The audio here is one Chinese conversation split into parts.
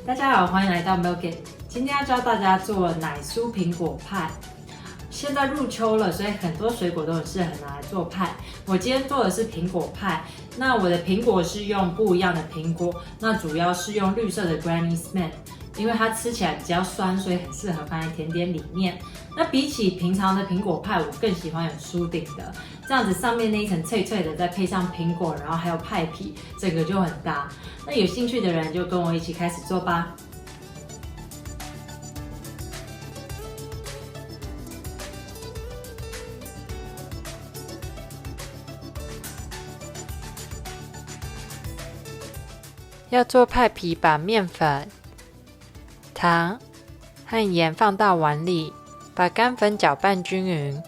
大家好，欢迎来到 Milk It。今天要教大家做奶酥苹果派。现在入秋了，所以很多水果都很适合拿来做派。我今天做的是苹果派，那我的苹果是用不一样的苹果，那主要是用绿色的 Granny Smith， 因为它吃起来比较酸，所以很适合放在甜点里面。那比起平常的苹果派，我更喜欢有酥顶的，这样子上面那一层脆脆的，再配上苹果，然后还有派皮，整个就很搭。那有兴趣的人就跟我一起开始做吧。要做派皮，把面粉、糖和盐放到碗里，把干粉搅拌均匀，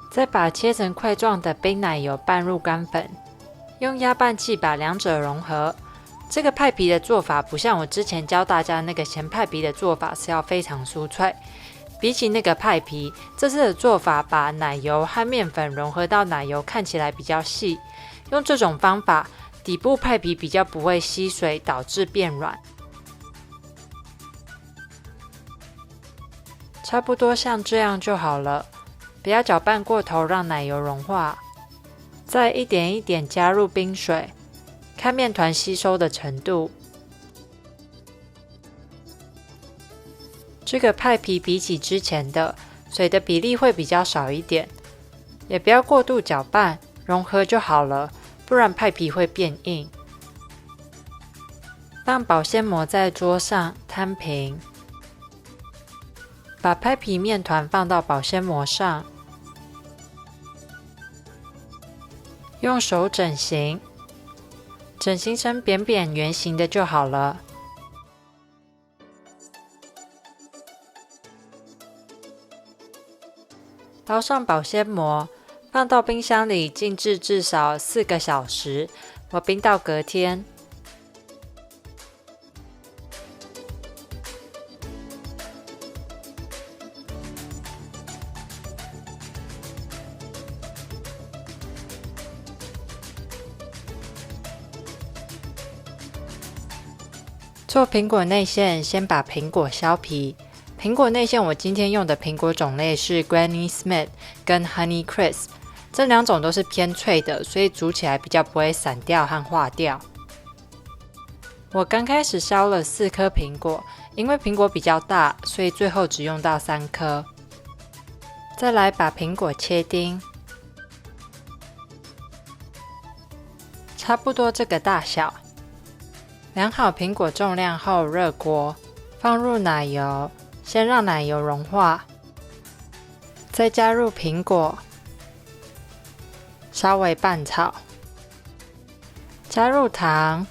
再把切成块状的冰奶油拌入干粉，用压拌器把两者融合。这个派皮的做法不像我之前教大家那个咸派皮的做法是要非常酥脆，比起那个派皮，这次的做法把奶油和面粉融合到奶油看起来比较细，用这种方法底部派皮比较不会吸水，导致变软。差不多像这样就好了，不要搅拌过头，让奶油融化。再一点一点加入冰水，看面团吸收的程度。这个派皮比起之前的，水的比例会比较少一点，也不要过度搅拌，融合就好了。不然派皮会变硬。放保鲜膜在桌上摊平，把派皮面团放到保鲜膜上，用手整形，整形成扁扁圆形的就好了。包上保鲜膜，放到冰箱里静置至少4个小时，我冰到隔天。做苹果内馅，先把苹果削皮。苹果内馅我今天用的苹果种类是 Granny Smith 跟 Honey Crisp。这两种都是偏脆的，所以煮起来比较不会散掉和化掉。我刚开始削了4颗苹果，因为苹果比较大，所以最后只用到3颗。再来把苹果切丁，差不多这个大小。量好苹果重量后，热锅，放入奶油，先让奶油融化，再加入苹果。稍微拌炒，加入糖，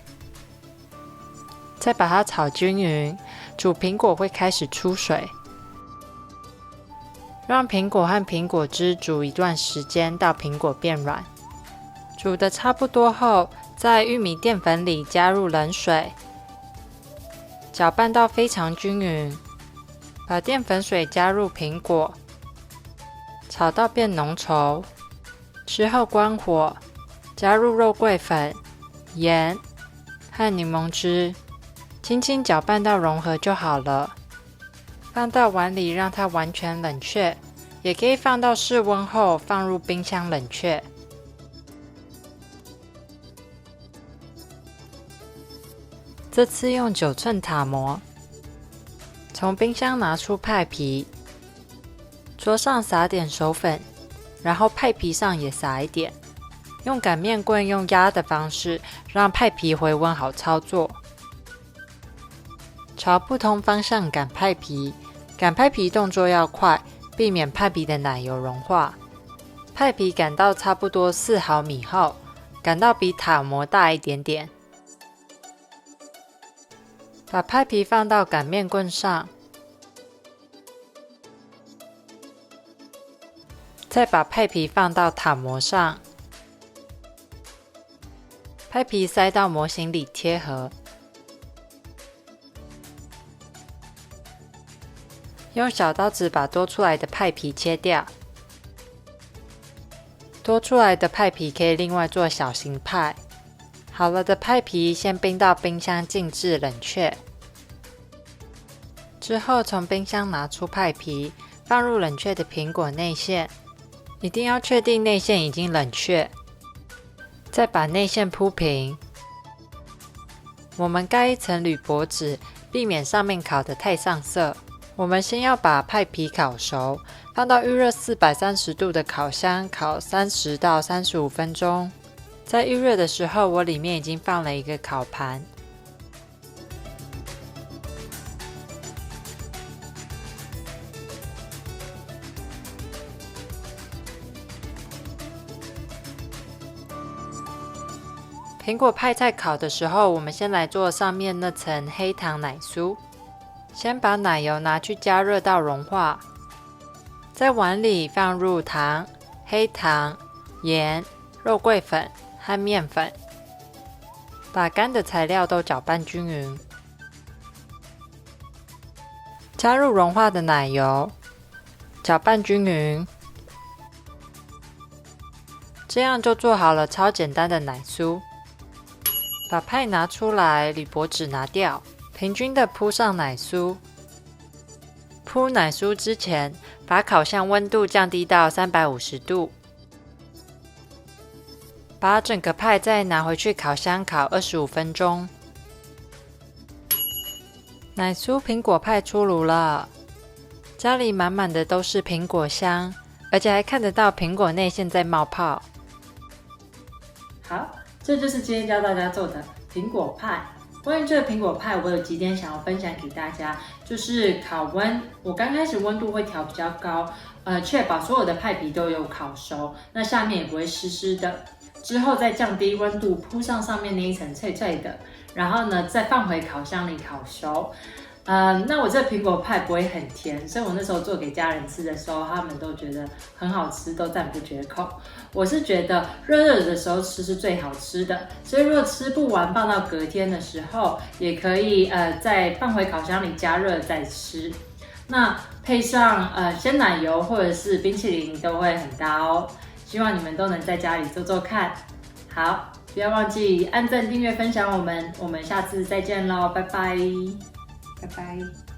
再把它炒均匀。煮苹果会开始出水，让苹果和苹果汁煮一段时间，到苹果变软。煮得差不多后，在玉米淀粉里加入冷水，搅拌到非常均匀。把淀粉水加入苹果，炒到变浓稠。之后关火，加入肉桂粉、盐和柠檬汁，轻轻搅拌到融合就好了。放到碗里让它完全冷却，也可以放到室温后放入冰箱冷却。这次用9寸塔模，从冰箱拿出派皮，桌上撒点手粉。然后派皮上也撒一点，用擀面棍用压的方式让派皮回温，好操作。朝不同方向擀派皮，擀派皮动作要快，避免派皮的奶油融化。派皮擀到差不多4毫米厚，擀到比塔模大一点点。把派皮放到擀面棍上，再把派皮放到塔模上，派皮塞到模型里贴合，用小刀子把多出来的派皮切掉。多出来的派皮可以另外做小型派。好了的派皮先冰到冰箱静置冷却，之后从冰箱拿出派皮，放入冷却的苹果内馅，一定要确定内馅已经冷却，再把内馅铺平。我们盖一层铝箔纸，避免上面烤得太上色。我们先要把派皮烤熟，放到预热430度的烤箱烤30到35分钟。在预热的时候，我里面已经放了一个烤盘。苹果派在烤的时候，我们先来做上面那层黑糖奶酥。先把奶油拿去加热到融化，在碗里放入糖、黑糖、盐、肉桂粉和面粉，把干的材料都搅拌均匀，加入融化的奶油，搅拌均匀，这样就做好了超简单的奶酥。把派拿出来，铝箔纸拿掉，平均的铺上奶酥。铺奶酥之前，把烤箱温度降低到350度。把整个派再拿回去烤箱烤25分钟。奶酥苹果派出炉了，家里满满的都是苹果香，而且还看得到苹果内馅在冒泡。好，这就是今天教大家做的苹果派。关于这个苹果派，我有几点想要分享给大家，就是烤温，我刚开始温度会调比较高，确保所有的派皮都有烤熟，那下面也不会湿湿的。之后再降低温度，铺上上面那一层脆脆的，然后呢再放回烤箱里烤熟。那我这苹果派不会很甜，所以我那时候做给家人吃的时候，他们都觉得很好吃，都赞不绝口。我是觉得热热的时候吃是最好吃的，所以如果吃不完放到隔天的时候，也可以再放回烤箱里加热再吃。那配上鲜奶油或者是冰淇淋都会很搭哦。希望你们都能在家里做做看。好，不要忘记按赞、订阅、分享我们下次再见喽，拜拜，拜拜。